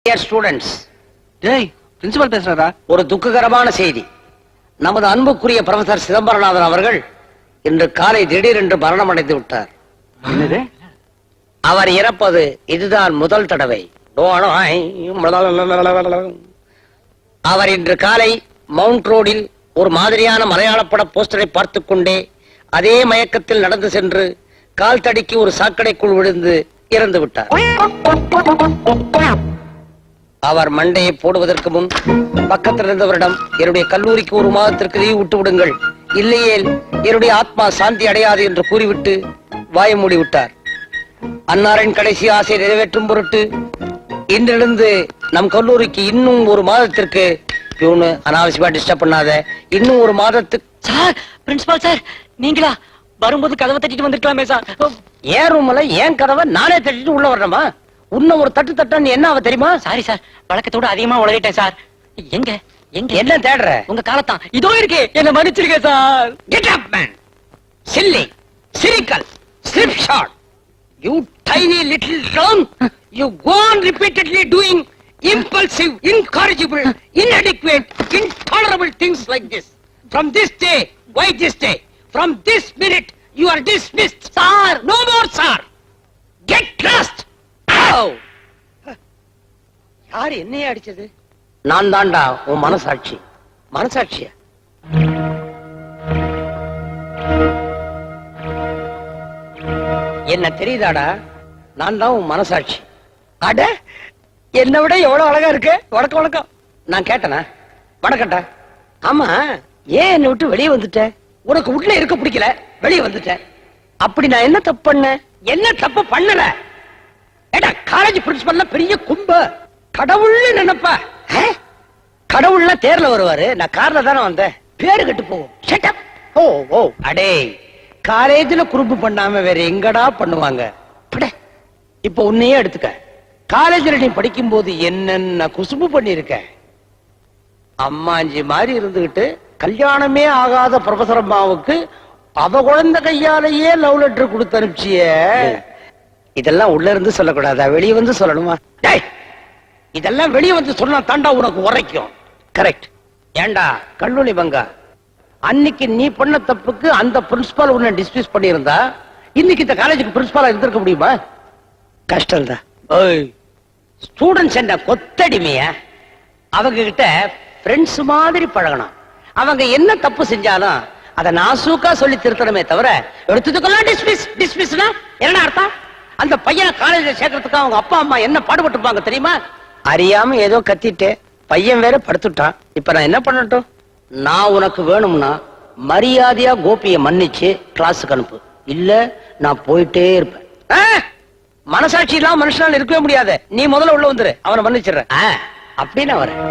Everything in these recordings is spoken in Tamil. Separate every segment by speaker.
Speaker 1: Dear students,
Speaker 2: டேய் பிரின்சிபல் பேசுறாரா?
Speaker 1: ஒரு துக்ககரமான செய்தி. நமது அன்புக்குரிய ப்ரொஃபசர் சிதம்பரநாதன் அவர்கள் இன்று காலை திடீரென்று மரணம் அடைந்து விட்டார்.
Speaker 2: என்னது?
Speaker 1: அவர் இறப்பது இதுதான் முதல் தடவை. அவர் இன்று காலை மவுண்ட் ரோடில் ஒரு மாதிரியான மலையாள பட போஸ்டரை பார்த்துக் கொண்டே அதே மயக்கத்தில் நடந்து சென்று கால் தடிக்கு ஒரு சாக்கடைக்குள் விழுந்து இறந்து விட்டார். அவர் மண்டையை போடுவதற்கு முன் பக்கத்தில் இருந்தவரிடம் என்னுடைய கல்லூரிக்கு ஒரு மாதத்திற்கு லீவ் விட்டு விடுங்கள், இல்லையேல் என்னுடைய ஆத்மா சாந்தி அடையாது என்று கூறிவிட்டு வாய மூடி விட்டார். அன்னாரின் கடைசி ஆசை நிறைவேற்றும் பொருட்டு இன்றிலிருந்து நம் கல்லூரிக்கு இன்னும் ஒரு மாதத்திற்கு பியூனு அனாவசியமா டிஸ்டர்ப் பண்ணாத, இன்னும் ஒரு மாதத்துக்கு.
Speaker 3: சார், பிரின்சிபால் சார், நீங்களா? வரும்போது கதவை தட்டிட்டு வந்திருக்கலாமே சார்.
Speaker 1: ஏன் ரூம்ல ஏன் கதவை நானே தட்டிட்டு உள்ள வரணுமா? உன்ன ஒரு தட்டு தட்டான்னு என்ன அவ தெரியுமா?
Speaker 3: சாரி சார், வழக்கத்தோட அதிகமா உளறிட்டேன் சார். எங்க எங்க
Speaker 1: என்ன தேடுற?
Speaker 3: உங்க காலத்தான் இதோ இருக்கு, என்ன மன்னிச்சிருக்க sir.
Speaker 1: Get up, man! Silly, cynical, slipshod. You tiny little clown. You go on repeatedly doing impulsive, incorrigible, inadequate, intolerable things like this. From this day, why this day? From this minute, you are dismissed. Sir, no more, sir. Get lost. Ow! யார் என்னைய அடிச்சது? நான் தாண்டா உன் மனசாட்சி. மனசாட்சியா? என்ன தெரியுதாடா? நான் தான் உன் மனசாட்சி. அட, என்னை விட எவ்வளவு அழகா இருக்கு. வணக்கம் வணக்கம். நான் கேட்டனா? வணக்கம்டா. ஆமா, ஏன் என்னை விட்டு வெளியே வந்துட்ட? உனக்கு உள்ள இருக்க பிடிக்கல, வெளியே வந்துட்ட. அப்படி நான் என்ன தப்பு பண்ண? என்ன தப்பு பண்ணல? ஏடா, காலேஜ் பிரின்சிபல்ல பெரிய கும்ப கடவுள்னு நினைப்பா. கடவுள்னா தேர்ல வருவாரு, நான் கார்ல தானே வந்தேன். பேரு கெட்டு போகும். Shut up. ஓ ஓ, அடே, காலேஜ்ல குறும்பு பண்ணாம வேற எங்கடா பண்ணுவாங்க? இப்ப உன்னையே எடுத்துக்க. காலேஜ்ல நீ படிக்கும் போது என்னென்ன குசும்பு பண்ணிருக்க. அம்மாஞ்சி மாதிரி இருந்துகிட்டு கல்யாணமே ஆகாத ப்ரொஃபசர் அம்மாவுக்கு அவ குழந்தை கையாலேயே லவ் லெட்டர் கொடுத்து அனுப்பிச்சிய. இதெல்லாம் உள்ள இருந்து சொல்லக்கூடாதா, வெளியே வந்து சொல்லணுமா? இதெல்லாம் வெளியே வந்து சொன்னா தாண்டா உனக்கு உரைக்கும். கரெக்ட். ஏண்டா கல்லூரி பங்கா, அன்னைக்கு நீ பண்ண தப்புக்கு அந்த பிரின்சிபால் உன்னை டிஸ்மிஸ் பண்ணியிருந்தா இன்னைக்கு இந்த காலேஜுக்கு பிரின்சிபாலா இருந்திருக்க முடியுமா? கஷ்டம் தான். ஸ்டூடெண்ட்ஸ் என்ன கொத்தடிமையா? அவங்க கிட்ட ஃப்ரெண்ட்ஸ் மாதிரி பழகணும். அவங்க என்ன தப்பு செஞ்சாலும் அதை நாசூக்கா சொல்லி திருத்தணுமே தவிர எடுத்துக்கலாம் டிஸ்மிஸ். டிஸ்மிஸ்னா என்ன அர்த்தம்? அந்த பையனை காலேஜ்ல சேர்க்கறதுக்கு அவங்க அப்பா அம்மா என்ன பாடுபட்டுப்பாங்க தெரியுமா? அறியாம ஏதோ கத்திட்டு பையன் வேற படுத்துட்டான். இப்ப நான் என்ன பண்ணட்டும்? நான் உனக்கு வேணும்னா மரியாதையா கோபியை மன்னிச்சு கிளாஸுக்கு அனுப்பு, இல்ல நான் போயிட்டே இருப்பேன். மனசாட்சி இல்லாம மனுஷனால இருக்கவே முடியாது. நீ முதல்ல உள்ள வந்துரு, அவனை மன்னிச்சிடுறேன். அப்படின்னு வரேன்.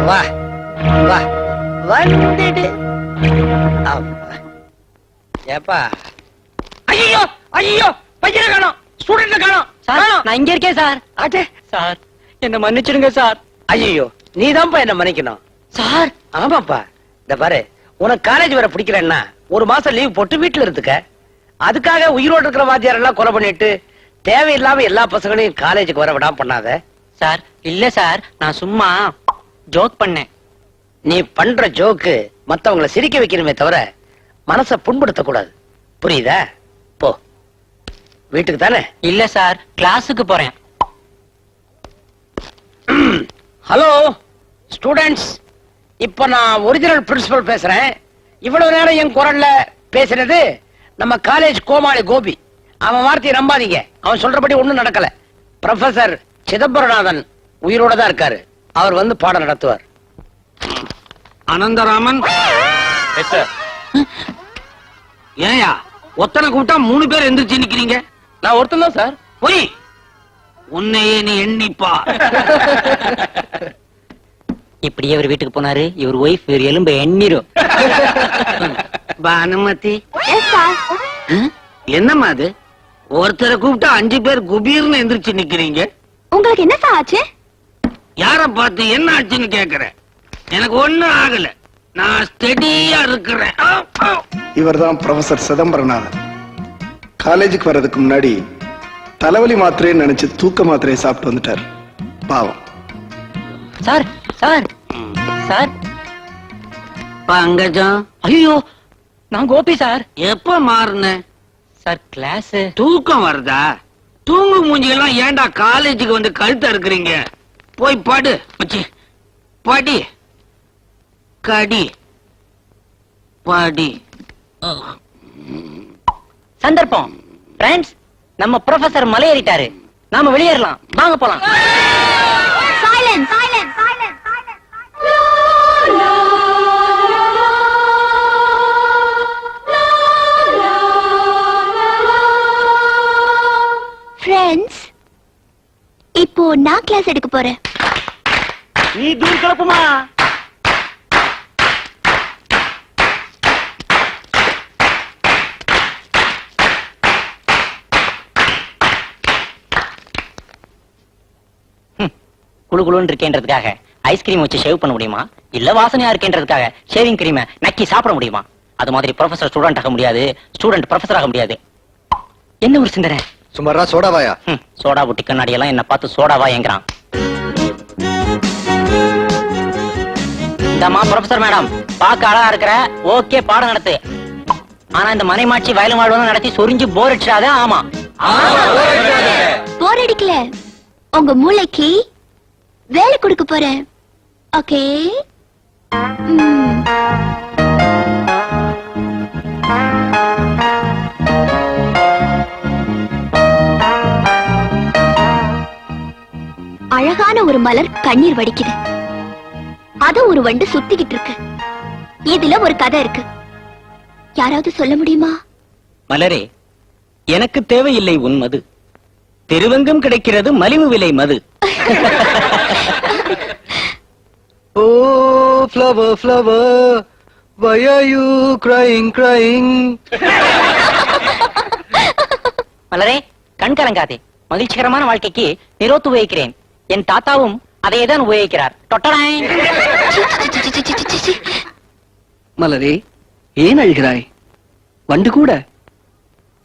Speaker 1: வா வா வந்துடு. ஏப்பா, ஐயோ ஐயோ, பையனை காணோம், ஸ்டூடெண்ட காணோம்.
Speaker 3: சார், நான் இங்க இருக்கேன் சார்.
Speaker 1: ஆட்டே
Speaker 3: சார், என்ன மன்னிச்சிடுங்க சார்.
Speaker 1: ஐயோ, நீதான்ப்பா என்ன மன்னிக்கணும்.
Speaker 3: சார்,
Speaker 1: ஆமாப்பா. இந்த பாரு, உனக்கு காலேஜ் வர பிடிக்கலன்னா ஒரு மாசம் லீவ் போட்டு வீட்டுல இருந்துக்க. அதுக்காக உயிரோடு இருக்கிற வாத்தியார் எல்லாம் கொலை பண்ணிட்டு தேவையில்லாம எல்லா பசங்களையும் காலேஜுக்கு வர விடாம பண்ணாத.
Speaker 3: சார், இல்ல சார், நான் சும்மா ஜோக் பண்ணேன்.
Speaker 1: நீ பண்ற ஜோக்கு மத்தவங்களை சிரிக்க வைக்கணுமே தவிர மனசை புண்படுத்த கூடாது. புரியுதா? போ வீட்டுக்கு தானே.
Speaker 3: இல்ல சார், கிளாஸுக்கு போறேன்.
Speaker 1: ஹலோ ஸ்டூடெண்ட்ஸ், இப்ப நான் ஒரிஜினல் பிரின்சிபல் பேசுறேன். இவ்வளவு நேரம் என் குரல்ல பேசுறது நம்ம காலேஜ் கோமாளி கோபி. அவன் வார்த்தையை நம்பாதீங்க, அவன் சொல்றபடி ஒண்ணும் நடக்கல. ப்ரொஃபசர் சிதம்பரநாதன் உயிரோட தான் இருக்காரு. அவர் வந்து பாடம் நடத்துவார்.
Speaker 2: அனந்தராமன், ஏயா ஒத்தனை கூப்பிட்டா 3 பேர் எந்திரிச்சு நிக்கிறீங்க?
Speaker 1: நான் ஒருத்தன் தான் சார்.
Speaker 2: போய் உன்னையே நீ எண்ணிப்பா.
Speaker 3: இப்படியே இவர் வீட்டுக்கு போனாரு, இவர் ஒய்ஃப் இவர் எலும்பை எண்ணிரும்.
Speaker 2: பானுமதி, என்னம்மா அது? ஒருத்தரை கூப்பிட்டா 5 பேர் குபீர்னு எந்திரிச்சு நிக்கிறீங்க.
Speaker 4: உங்களுக்கு என்ன ஆச்சு?
Speaker 2: யார பார்த்து என்ன ஆச்சுன்னு கேக்குற? எனக்கு ஒண்ணும் ஆகல, நான் ஸ்டெடியா இருக்கிறேன்.
Speaker 5: இவர்தான் ப்ரொஃபசர் சிதம்பரநாதன். காலேஜுக்கு வர்றதுக்கு முன்னாடி தலைவலி மாத்திரைன்னு நினைச்சு தூக்க மாத்திரையை சாப்பிட்டு வந்துட்டார். பாவம்.
Speaker 3: சார் சார் சார்
Speaker 2: பங்கஜம்,
Speaker 3: ஐயோ நான் கோபி சார்.
Speaker 2: எப்ப மாறுன?
Speaker 3: சார் கிளாஸ்
Speaker 2: தூக்கம் வருதா? தூங்கு மூஞ்சிகள்லாம் ஏன்டா காலேஜுக்கு வந்து கழுத்த இருக்கிறீங்க? போய் படு மச்சி. படி கடி படி.
Speaker 3: சந்தர்ப்பம் ஃப்ரெண்ட்ஸ், நம்ம ப்ரொஃபசர் மலையேறிட்டாரு. நாம வெளியேறலாம், வாங்க போலாம்.
Speaker 4: Silence! Silence! Silence! ஃப்ரெண்ட்ஸ், இப்போ நான் கிளாஸ் எடுக்க போறேன்.
Speaker 1: நீ தூள் கிளப்புமா?
Speaker 3: குளு குளுன்னு இருக்கேன்றதுக்காக ஐஸ்கிரீம் வச்சு ஷேவ் பண்ண முடியுமா? இல்ல வாசனையா இருக்கேன்றதுக்காக ஷேவிங் கிரீமை நக்கி சாப்பிட முடியுமா? அது மாதிரி ப்ரொஃபசர் ஸ்டூடெண்ட் ஆக முடியாது, ஸ்டூடெண்ட் ப்ரொஃபசர் ஆக முடியாது. என்ன ஒரு சிந்தனை!
Speaker 6: சுமாரா சோடாவாயா?
Speaker 3: சோடா புட்டி கண்ணாடி எல்லாம் என்ன பார்த்து சோடாவா என்கிறான். இந்தம்மா ப்ரொஃபசர் மேடம், பார்க்க அழகா இருக்கிற, ஓகே பாடம் நடத்து. ஆனா இந்த மனைமாட்சி வயலும் வாழ்வதும் நடத்தி சொரிஞ்சு போர் அடிச்சிடாத. ஆமா
Speaker 4: போர் அடிக்கல, உங்க மூளைக்கு வேலை கொடுக்க போறேன். ஓகே? அழகான ஒரு மலர் கண்ணீர் வடிக்குது. அத ஒரு வண்டு சுத்திக்கிட்டு இருக்கு. இதுல ஒரு கதை இருக்கு. யாராவது சொல்ல முடியுமா?
Speaker 3: மலரே, எனக்கு தேவையில்லை உன் மது, திருவெங்கும் கிடைக்கிறது மலிவு விலை மது.
Speaker 6: Oh, flower, flower, why are you crying, crying?
Speaker 3: மலரே, கண் கலங்காதே. மகிழ்ச்சிகரமான வாழ்க்கைக்கு நிரோத்து உபயோகிக்கிறேன். என் தாத்தாவும் அதையேதான் உபயோகிக்கிறார். தொட்டடாய்.
Speaker 7: மலரே, ஏன் அழுகிறாய்? வண்டு கூட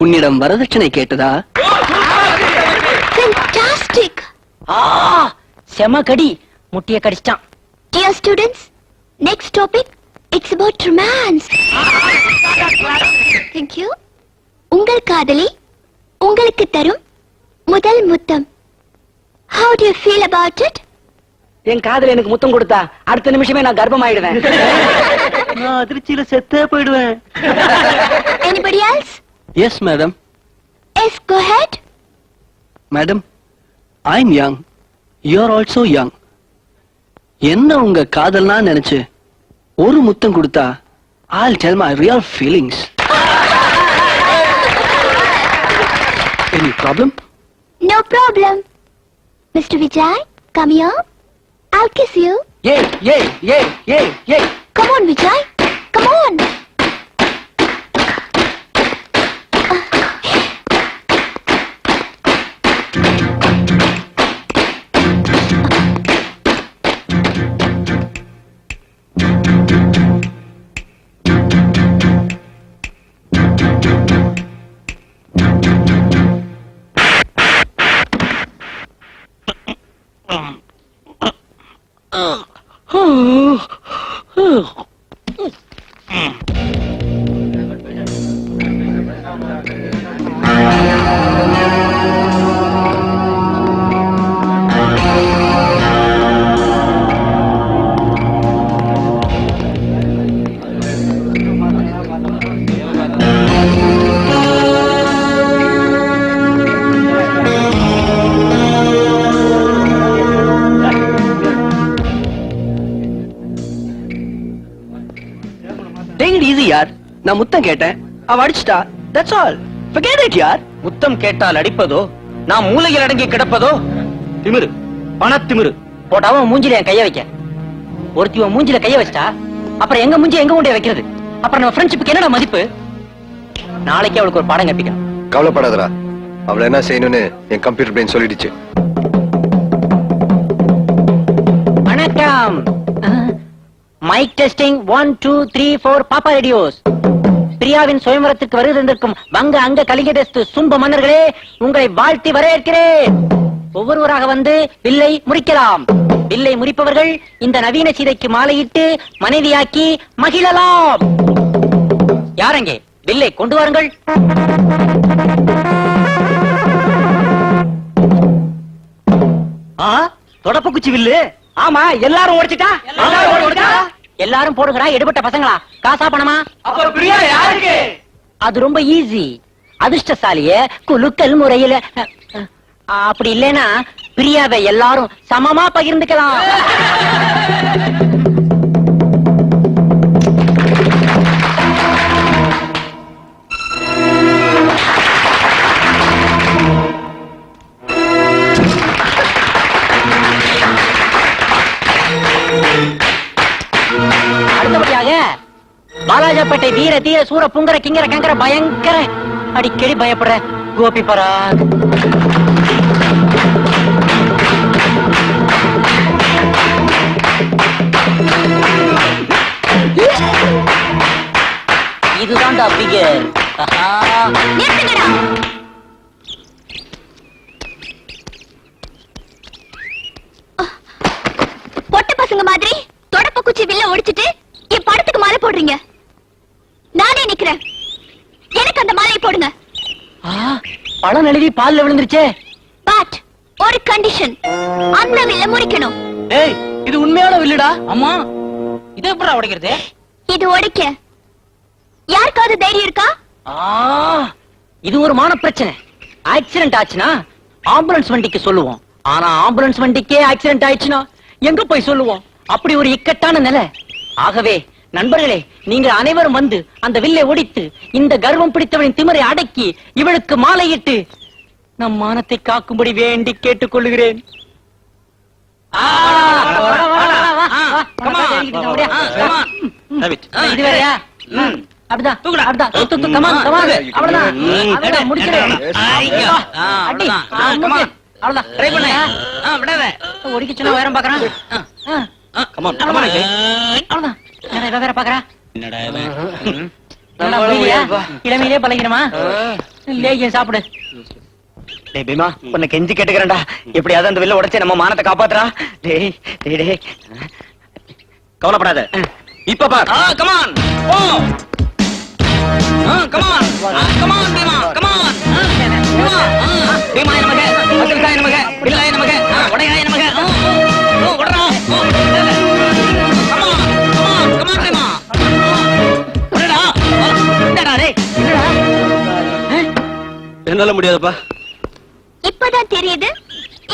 Speaker 7: உன்னிடம் வரதட்சணை கேட்டதா?
Speaker 4: Fantastic!
Speaker 3: செம கடி, முட்டிய கடிச்சிட்டான்.
Speaker 4: Dear students, next topic, it's about romance. Thank you. உங்கள் காதலி உங்களுக்கு தரும் முதல் முத்தம். How do you feel about it?
Speaker 3: என் காதல் எனக்கு முத்தம் கொடுத்தா அடுத்த நிமிஷமே நான் கர்ப்பமாயிடுவேன்.
Speaker 7: நான் அதிர்ச்சியில செத்தே போயிடுவேன்.
Speaker 4: Anybody else?
Speaker 7: Yes, madam.
Speaker 4: Yes, go ahead.
Speaker 7: Madam, I'm young. You're also young. என்ன உங்க காதல்னா நினைச்சு ஒரு முத்தம் கொடுத்தா I'll tell my real feelings. Any problem?
Speaker 4: No problem. Mr. Vijay, come here. I'll kiss you.
Speaker 7: Yay, yay, yay, yay, yay.
Speaker 4: Come on, Vijay. Come on.
Speaker 7: Take it easy, yaar. நான் முத்தம் கேட்டேன், அவ அடிச்சிட்டா. That's all. Forget it, yaar.
Speaker 3: முத்தம் கேட்டால் அடிப்பதோ, நான் மூலையில் அடங்கி கிடப்பதோ திமிரு, பணத்திமிரு. போட்டாவும் மூஞ்சில என் கைய வைக்க. ஒருத்தி உன் மூஞ்சில கைய வச்சிட்டா அப்புறம் எங்க மூஞ்சி எங்க கொண்டே வைக்கிறது? அப்புறம் நம்ம ஃப்ரெண்ட்ஷிப்புக்கு என்னடா மதிப்பு? நாளைக்கு அவளுக்கு ஒரு பாடம் கற்பிக்கணும்.
Speaker 6: கவலைப்படாதடா, அவளை என்ன செய்யணும்னு என் கம்ப்யூட்டர் பிரெயின் சொல்லிடுச்சு.
Speaker 3: வணக்கம். மைக் டெஸ்டிங் 1 2 3 4 பாப்பா ரேடியோஸ். பிரியாவின் சுயம்பரத்துக்கு வருகின்றிருக்கும் வங்க அங்க கலிங்க டெஸ்ட் சும்ப மன்னர்களே, உங்களை வாழ்த்தி வரவேற்கிறேன். ஒவ்வொருவராக வந்து வில்லை முறிக்கலாம். வில்லை முறிப்பவர்கள் இந்த நவீன சீதைக்கு மாலையிட்டு மனைவியாக்கி மகிழலாம். யாரங்கே வில்லை கொண்டு வாருங்கள். தொடப்பு குச்சி வில்லு. ஆமா, எல்லாரும் ஓடிச்சிட்டா. எல்லாரும் போடுங்கடா. எடுபட்ட பசங்களா? காசா பணமா? அது ரொம்ப ஈஸி. அதிர்ஷ்டசாலிய குலுக்கல் முறையில அப்படி இல்லைன்னா பிரியாவை எல்லாரும் சமமா பகிர்ந்துக்கலாம். அடுத்தபடியாக பாலாஜப்பேட்டை வீர தீர சூர புங்கர கிங்கர கங்கர பயங்கர அடிக்கடி பயப்படுற கோபி பராக். இதுதான்டா பிகர்.
Speaker 4: நிறுத்துங்கடா. பொட்ட பசங்க மாதிரி தொடப்ப குச்சி வில்ல ஒடிச்சிட்டு என் படத்துக்கு மாலை போடுறீங்க. நானே நிக்கிறேன். எனக்கு அந்த மாலையை போடுங்க.
Speaker 3: பழம் நழுவி பால்ல விழுந்துருச்சே.
Speaker 4: பட் ஒரு கண்டிஷன், அந்த வில்ல முறிக்கணும்.
Speaker 3: ஏய், இது உண்மையான வில்லுடா. அம்மா, இதை எப்படா உடைக்கிறது?
Speaker 4: இது ஒடிக்க யாருக்காவது தைரியம் இருக்கா?
Speaker 3: இது ஒரு மான பிரச்சனை. ஆக்சிடென்ட் ஆச்சுன்னா ஆம்புலன்ஸ் வண்டிக்கு சொல்லுவோம். ஆனா ஆம்புலன்ஸ் வண்டிக்கே ஆக்சிடென்ட் ஆயிடுச்சுன்னா எங்க போய் சொல்லுவோம்? அப்படி ஒரு இக்கட்டான நிலை. ஆகவே நண்பர்களே, நீங்கள் அனைவரும் வந்து அந்த வில்லை ஒடித்து இந்த கர்வம் பிடித்தவனின் திமிரை அடக்கி இவளுக்கு மாலையிட்டு நம் மானத்தை காக்கும்படி வேண்டி கேட்டுக் கொள்ளுகிறேன். இது வேறையா? அப்படிதான் அப்படிதான். come on, come on. அவ்வளவுதான், அவ்வளவுதான், முடிச்சிடு. அடி, அவ்வளவுதான். ட்ரை பண்ணு. ஒடிக்க சொன்னா வேற பாக்குறான். அவ்வளவுதான். வேற பாக்குறா. இளமையிலே பழகிடுமா? லேகிய சாப்பிடு. டேய் பீமா, உன்னை கெஞ்சி கேட்டுக்கிறேன்டா, எப்படியாவது அந்த வில்ல உடைச்சு நம்ம மானத்தை காப்பாத்துறா. டேய் டேய் டேய், கவலைப்படாத. இப்ப பார். கம் ஆன், போ. Come on, come on Bheema, come on. Bheema, Bheema நமக்கு, அசல்காய் நமக்கு, பிள்ளாய் நமக்கு, உடையாய் நமக்கு. உடறா. Come on, come on, come on Bheema. உடடா. என்னடா டேய்? என்னடா?
Speaker 7: என்னால முடியாதுப்பா.
Speaker 4: இப்பதான் தெரியுது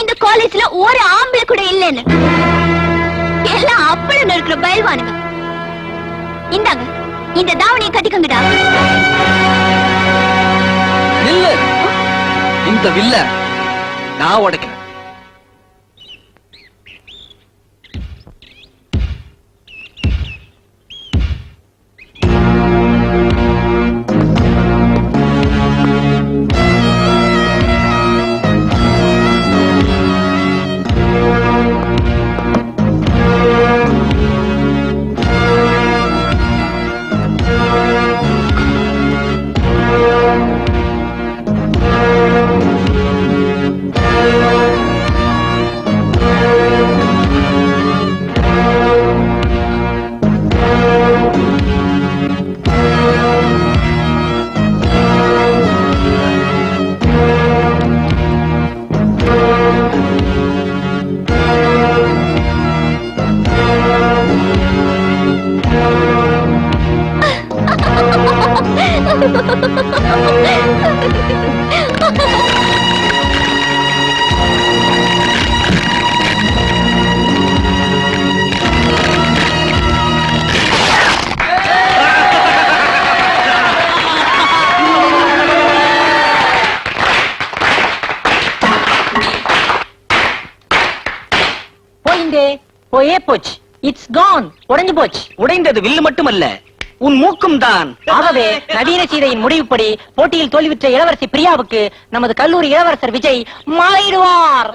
Speaker 4: இந்த காலேஜ்ல ஒரு ஆம்பளை கூட இல்லைன்னு. எல்லாம் அப்பளம் இருக்கிற பயில்வானுங்க. இந்தாங்க, இந்த தாவணியை கட்டிக்கங்கடா.
Speaker 7: இல்ல, இந்த வில்ல நான் உடைக்கிறேன்.
Speaker 3: போயே போச்சு. இட்ஸ் கான். உடைஞ்சு போச்சு. உடைந்தது வில்லு மட்டுமல்ல, உன் மூக்கும் தான். ஆகவே நவீன சீதையின் முடிவுப்படி போட்டியில் தோல்வியுற்ற இளவரசி பிரியாவுக்கு நமது கல்லூரி இளவரசர் விஜய் மாலையிடுவார்.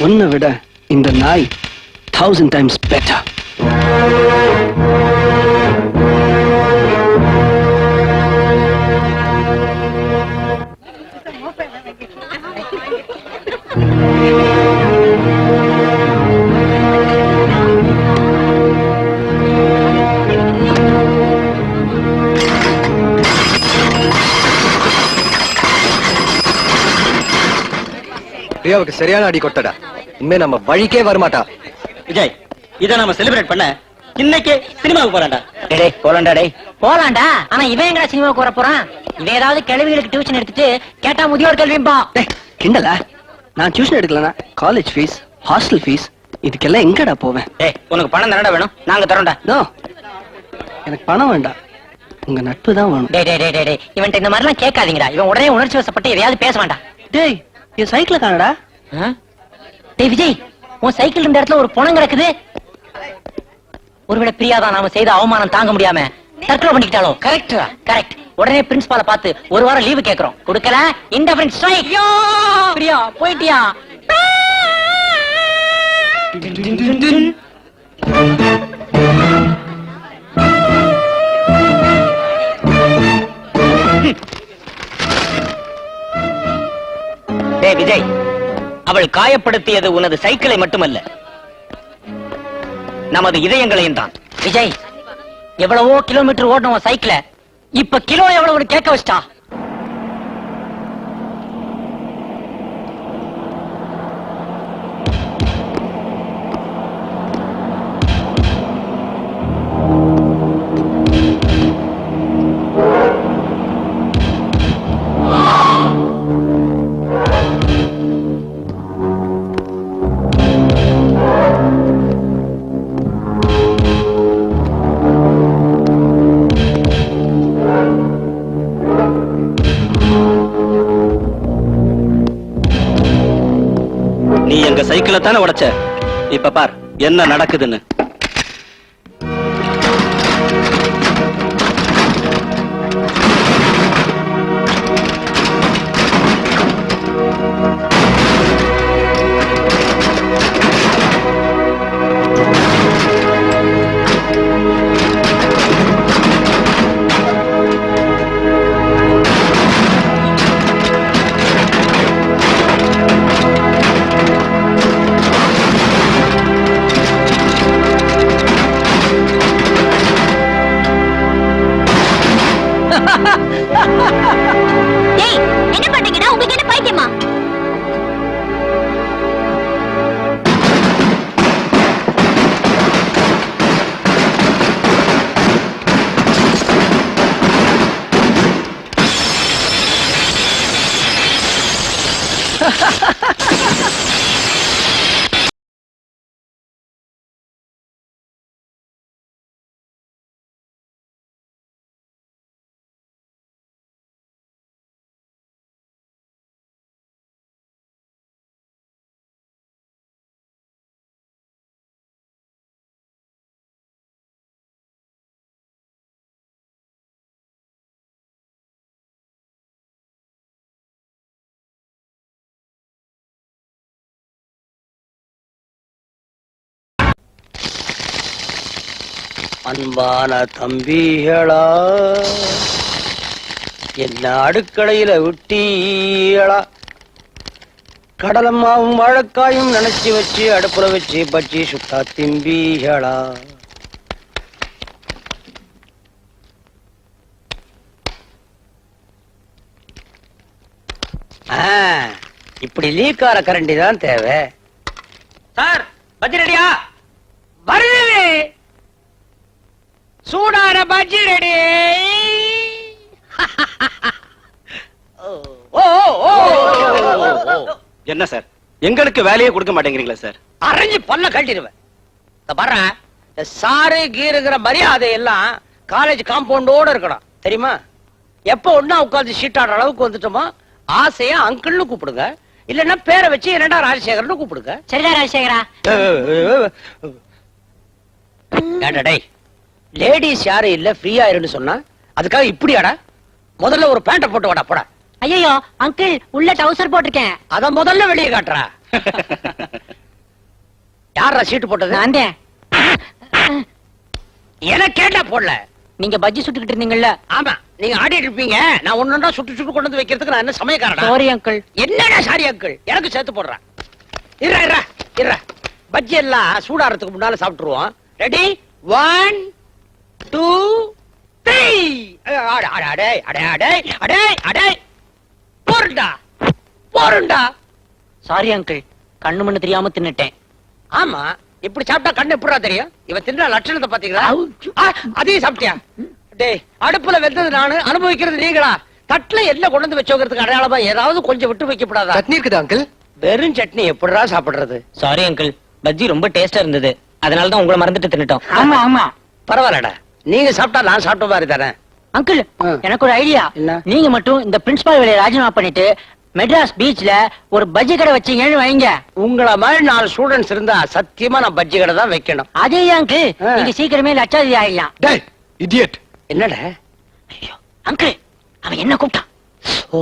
Speaker 7: உன்னை விட இந்த நாய் 1000 times better.
Speaker 6: பிரியாவுக்கு சரியான அடி கொட்டடா. இனிமே நம்ம வழிக்கே வரமாட்டா.
Speaker 3: விஜய், இத நம்ம செலிப்ரேட் பண்ண இன்னைக்கு சினிமாவுக்கு போறான்டா.
Speaker 1: டேய் போலாம்டா டேய்.
Speaker 8: போலாண்டா. ஆனா இவன் எங்கடா சினிமாவுக்கு வர போறான்? இவன் ஏதாவது கிழவிகளுக்கு டியூஷன் எடுத்துட்டு கேட்டா முதியோர் கல்விம்பா.
Speaker 7: டேய் கிண்டலா? நான் டியூஷன் எடுக்கலனா காலேஜ் ஃபீஸ், ஹாஸ்டல் ஃபீஸ் இதுக்கெல்லாம் எங்கடா போவேன்?
Speaker 3: டேய், உனக்கு பணம் தானடா வேணும், நாங்க தரோம்டா.
Speaker 7: நோ, எனக்கு பணம் வேண்டாம், உங்க நட்பு தான் வேணும்.
Speaker 8: டேய் டேய் டேய் டேய், இவன்ட்ட இந்த மாதிரிலாம் கேட்காதீங்கடா. இவன் உடனே உணர்ச்சி வசப்பட்டு எதையாவது பேச வேண்டாம்.
Speaker 7: டேய் என் சைக்கிள காணடா.
Speaker 8: டேய் விஜய், உன் சைக்கிள் இருந்த இடத்துல ஒரு பணம் கிடக்குது. ஒருவேளை பிரியாதான் நாம செய்த அவமானம் தாங்க முடியாம தற்கொலை பண்ணிக்கிட்டாலோ? Correct correct. உடனே பிரின்சிபால பார்த்து ஒரு வாரம் லீவு கேக்குறோம். கொடுக்கல இந்த ஃப்ரெண்ட் ஸ்ட்ரைக். பிரியா போயிட்டியா?
Speaker 3: டேய் விஜய், அவள் காயப்படுத்தியது உனது சைக்கிளை மட்டுமல்ல, நமது இதயங்களையும் தான்.
Speaker 8: விஜய், எவ்வளவோ கிலோமீட்டர் ஓடணும் உன் சைக்கிள, இப்ப கிலோ எவ்வளவு கேட்க வச்சிட்டா.
Speaker 3: நீ எங்க சைக்கிளை தானே உடைச்ச, இப்ப பார் என்ன நடக்குதுன்னு.
Speaker 4: டேய் என்ன பண்றீங்கடா? உங்களுக்கு என்ன பைத்தியமா?
Speaker 1: அன்பான தம்பிகளா, என்ன அடுக்கடையில விட்டீங்களா? கடலம்மாவும் வாழைக்காயும் நினைச்சு வச்சு அடுப்புல வச்சு பச்சி சுட்டா திம்பிகளா? இப்படி லீக்கார கரண்டி தான் தேவை.
Speaker 2: சார் பஜ்ஜி ரெடியா? வருது சூடான பஜ்ஜி ரெடி.
Speaker 3: என்ன சார், எங்களுக்கு வேலையை கொடுக்க மாட்டேங்கிறீங்களா சார்?
Speaker 1: அரைஞ்சு பல்ல கட்டிடுவேன். பாரு, சாரு கீருங்கிற மரியாதை எல்லாம் காலேஜ் காம்பவுண்டோட இருக்கணும், தெரியுமா? எப்ப ஒன்னா உட்கார்ந்து சீட்டாடுற அளவுக்கு வந்துட்டோமா, ஆசையா அங்கிள்னு கூப்பிடுங்க, இல்லன்னா பேரை வச்சு என்னடா ராஜசேகர்னு கூப்பிடுங்க.
Speaker 8: சரிடா ராஜசேகரா.
Speaker 1: டேய், லேடிஸ் யாரும் இல்ல, ஃப்ரீயா இருன்னு சொன்னா அதுக்காக இப்படியாடா? முதல்ல ஒரு பேண்ட போட்டு வாடா போடா.
Speaker 8: ஐயோ அங்கிள், உள்ள டவுசர் போட்டிருக்கேன்.
Speaker 1: அத முதல்ல வெளியே காட்டுறா. யாரா சீட்டு போட்டது?
Speaker 8: நான் தான்.
Speaker 1: எனக்கு கேட்டா போடல.
Speaker 8: நீங்க பஜ்ஜி சுட்டுக்கிட்டு இருந்தீங்கல்ல?
Speaker 1: ஆமா, நீங்க ஆடிட்டு இருப்பீங்க. நான் ஒன்னொன்றா சுட்டு சுட்டு கொண்டு வந்து வைக்கிறதுக்கு நான் என்ன சமயக்காரனா?
Speaker 8: Sorry uncle.
Speaker 1: என்னடா சாரி அங்கிள்? எனக்கு சேர்த்து போடுறேன். இர்ரா பஜ்ஜி எல்லாம் சூடாறதுக்கு முன்னால சாப்பிட்டுருவோம். ரெடி 1 2 3. அடே போருண்டா.
Speaker 8: சாரி அங்கிள், கண்ணு மண்ணு தெரியாம தின்னுட்டேன்.
Speaker 1: ஆமா, இப்படி சாப்பிட்டா கண்ணு எப்படா தெரியும்? இவன் தின்ற லட்சணத்தை பாத்தீங்களா? அதையும் சாப்பிட்டியா? டேய், அடுப்புல வெந்தது நானு, அனுபவிக்கிறது நீங்களா? தட்டுல என்ன கொண்டு வந்து வச்சோங்கிறதுக்கு அடையாளமா ஏதாவது கொஞ்சம் விட்டு வைக்கப்படாதா?
Speaker 6: சட்னி இருக்குதா அங்கிள்?
Speaker 1: வெறும் சட்னி எப்படிடா சாப்பிடுறது?
Speaker 8: சாரி அங்கிள், பஜ்ஜி ரொம்ப டேஸ்டா இருந்தது, அதனாலதான் உங்களை மறந்துட்டு தின்னுட்டோம். ஆமா.
Speaker 1: பரவாயில்லடா, நீங்க சாப்பிட்டா நான் சாப்பிட்ட மாதிரி தானே.
Speaker 8: அங்கிள், எனக்கு ஒரு ஐடியா.
Speaker 1: என்ன?
Speaker 8: நீங்க மட்டும் இந்த பிரின்சிபால் வேலையை ராஜினாமா பண்ணிட்டு மெட்ராஸ் பீச்ல ஒரு பஜ்ஜி கடை வச்சீங்கன்னு வைங்க.
Speaker 1: உங்களை மாதிரி 4 ஸ்டூடெண்ட்ஸ் இருந்தா சத்தியமா நான் பஜ்ஜி கடை தான் வைக்கணும்.
Speaker 8: அதே அங்கிள், நீங்க சீக்கிரமே லட்சாதிபதி ஆயிடலாம்.
Speaker 6: டேய் இடியட்.
Speaker 1: என்னடா?
Speaker 8: ஐயோ அங்கிள், அவன் என்ன கூப்பிட்டான்?
Speaker 1: ஓ,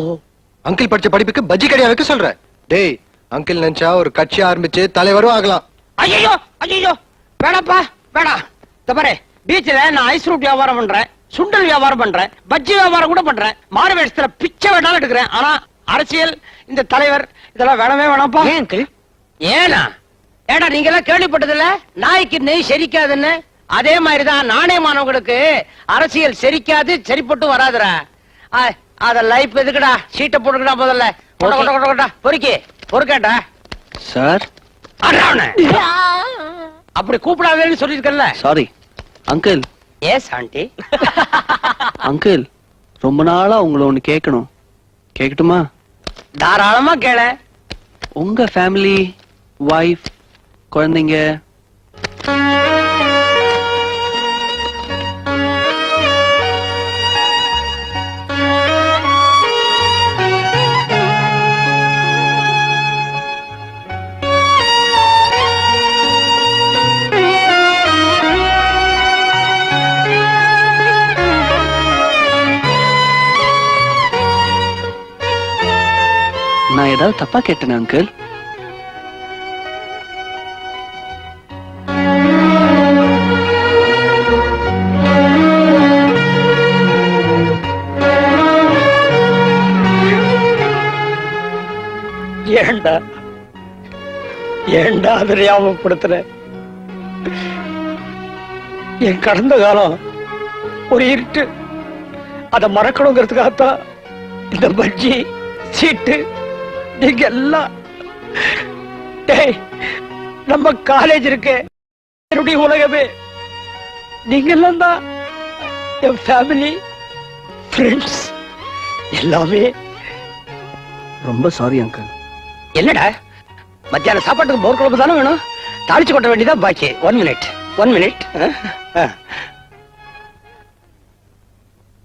Speaker 6: அங்கிள் படிச்ச படிப்புக்கு பஜ்ஜி கடையா வைக்க சொல்ற? டேய், அங்கிள் நினைச்சா ஒரு கட்சி ஆரம்பிச்சு தலைவரும் ஆகலாம்.
Speaker 1: ஐயோ வேணாப்பா வேணாம். இந்த பாரு, பீச்ல நான் ஐஸ் ரூட் வியாபாரம் பண்றேன், சுண்டல் வியாபாரம் பண்றேன், பஜ்ஜி வியாபாரம் கூட பண்றேன், மாறு வேஷத்துல பிச்சை வேணாலும் எடுக்கிறேன். ஆனா அரசியல், இந்த தலைவர், இதெல்லாம் வேணவே வேணாம்ப்பா.
Speaker 8: ஏன் அங்கிள்?
Speaker 1: ஏடா நீங்க எல்லாம் கேள்விப்பட்டது இல்ல, நாய்க்கு நெய் செரிக்காதுன்னு? அதே மாதிரிதான் நாணயமானவங்களுக்கு அரசியல் செரிக்காது, சரிப்பட்டு வராதுடா. அத லைஃப் எதுக்குடா? சீட்டை போட்டுக்கடா முதல்ல. பொறுக்கேட்டா
Speaker 7: சார்.
Speaker 1: அப்படி கூப்பிடாதேன்னு சொல்லிருக்கல.
Speaker 7: Sorry uncle.
Speaker 1: Yes aunty.
Speaker 7: Uncle, ரொம்ப நாளா உங்களை ஒண்ணு கேட்கணும். கேட்கட்டுமா?
Speaker 1: தாராளமா கேள.
Speaker 7: உங்க ஃபேமிலி, வைஃப், குழந்தைங்க நான் ஏதாவது தப்பா கேட்டேன் அங்கிள்?
Speaker 1: ஏண்டா அதை ஞாபகப்படுத்துற? என் கடந்த காலம் ஒரு இருட்டு, அதை மறக்கணுங்கிறதுக்காகத்தான் இந்த பஜ்ஜி, சீட்டு, நீங்க எல்லாம். டேய், நம்ம காலேஜ் இருக்கு, என்னுடைய உலகமே நீங்க எல்லாம் தான். என் ஃபேமிலி, ஃப்ரெண்ட்ஸ் எல்லாமே.
Speaker 7: ரொம்ப சாரி அங்கிள்.
Speaker 1: என்னடா, மத்தியான சாப்பாட்டுக்கு மோர் குழம்பு தானே வேணும்? தாளிச்சு கொட்ட வேண்டியதான் பாக்கி. 1 மினிட்.